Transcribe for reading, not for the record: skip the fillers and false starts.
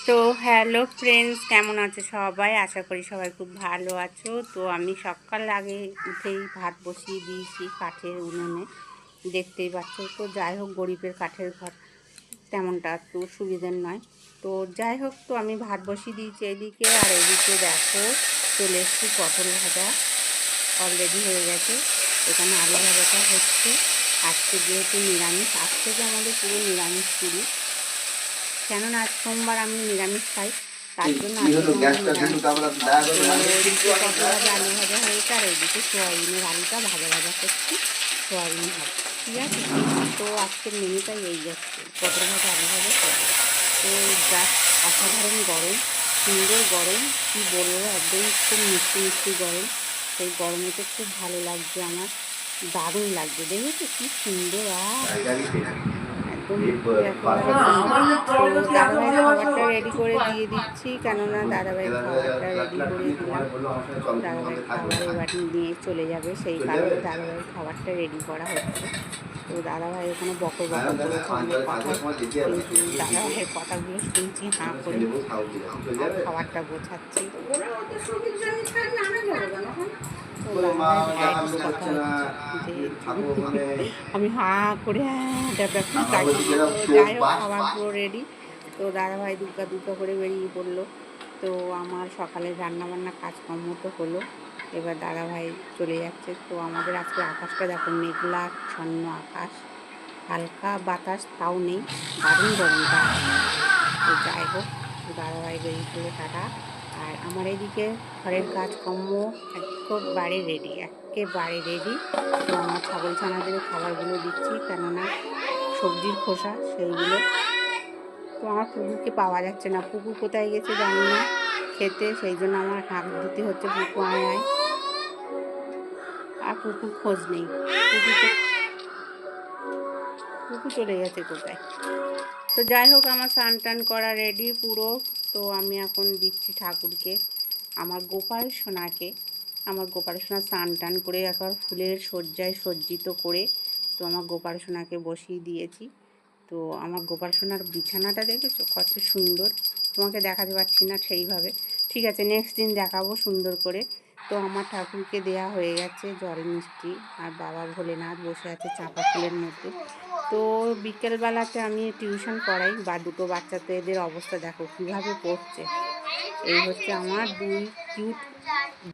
তো hello friends, কেমন আছো সবাই? আশা করি সবাই খুব ভালো আছো। তো আমি সকাল আগে উঠেই ভাত বসিয়ে দিয়েছি কাঠের উনুনে, দেখতেই পাচ্ছ। তো যাই হোক, গরিবের কাঠের ঘর তেমনটা একটু সুবিধের নয়। তো যাই হোক, তো আমি ভাত বসিয়ে দিয়েছি এদিকে, আর এদিকে দেখো চলে এসেছি পটল ভাজা অলরেডি হয়ে গেছে। এখানে আলু ভাজাটা হচ্ছে। আজকে যেহেতু নিরামিষ, আজ থেকে আমাদের পুরো নিরামিষ শুরু, কেননা আজ সোমবার আমি নিরামিষ খাই, তার জন্য পটল ভাজা আলু ভাজা হয়েছে, আর এদিকে সোয়াবিনের আলুটা ভাজা ভাজা করছি, সোয়াবিন ভাজা। ঠিক আছে, তো আজকের মেনুটাই এই যাচ্ছে, পটল ভাজা আলু ভাজা সোয়াবিন। তো জাস্ট অসাধারণ গরম, সুন্দর গরম, কি বলবো, একদম খুব মিষ্টি মিষ্টি গরম। সেই গরমে তো খুব ভালো লাগছে আমার, দারুণ লাগছে, দেখেছো কি সুন্দর। একদম দাদাভাইয়ের খাবারটা রেডি করে দিয়ে দিচ্ছি, কেননা দাদাভাইয়ের খাবারটা রেডি করে দিলাম। দাদাভাইয়ের খাবার এবার নিয়ে চলে যাবে, সেই কারণে দাদাভাইয়ের খাবারটা রেডি করা হচ্ছে। তো দাদাভাই ওখানে বকর বকর করে থাকবে কথা, কিন্তু দাদাভাইয়ের কথাগুলো শুনছি হাঁ করে, আর খাবারটা গোছাচ্ছি। আমি হা করে যাই হোক, খাবার পুরো রেডি। তো দাদাভাই দুগ্গা দুগ্গা করে বেরিয়ে পড়লো। তো আমার সকালের রান্নাবান্না কাজকর্ম তো হলো, এবার দাদাভাই চলে যাচ্ছে। তো আমাদের আজকে আকাশটা দেখো, মেঘলা ছন্ন আকাশ, হালকা বাতাস তাও নেই, দারুণ গরমটা। তো যাই হোক, দাদাভাই বেরিয়ে পড়লো, টাটা। আর আমার এদিকে ঘরের কাজকর্ম একেবারে রেডি, একেবারে রেডি। তো আমার ছাগল ছানাদের খাবারগুলো দিচ্ছি, কেননা সবজির খোসা সেইগুলো। তো আমার পুকুরকে পাওয়া যাচ্ছে না, পুকুর কোথায় গেছে জানি না খেতে, সেই জন্য আমার হাঁক দিতে হচ্ছে, পুকু আয় আয়। আর পুকুর খোঁজ নেই, পুকুর চলে গেছে কোথায়। তো যাই হোক, আমার স্নান টান করা রেডি পুরো। তো আমি এখন দিচ্ছি ঠাকুরকে, আমার গোপাল সোনাকে, আমার গোপাল সোনা স্নান টান করে একবার ফুলের সজ্জায় সজ্জিত করে, তো আমার গোপাল সোনাকে বসিয়ে দিয়েছি। তো আমার গোপাল সোনার বিছানাটা দেখেছো কত সুন্দর, তোমাকে দেখাতে পারছি না সেইভাবে, ঠিক আছে নেক্সট দিন দেখাবো সুন্দর করে। তো আমার ঠাকুরকে দেয়া হয়ে গেছে জল মিষ্টি, আর বাবা ভোলেনাথ বসে আছে চাঁপা ফুলের মধ্যে। তো বিকেলবেলাতে আমি টিউশন পড়াই, বা দুটো বাচ্চা, তো এদের অবস্থা দেখো কীভাবে পড়ছে। এই হচ্ছে আমার দুই কিউট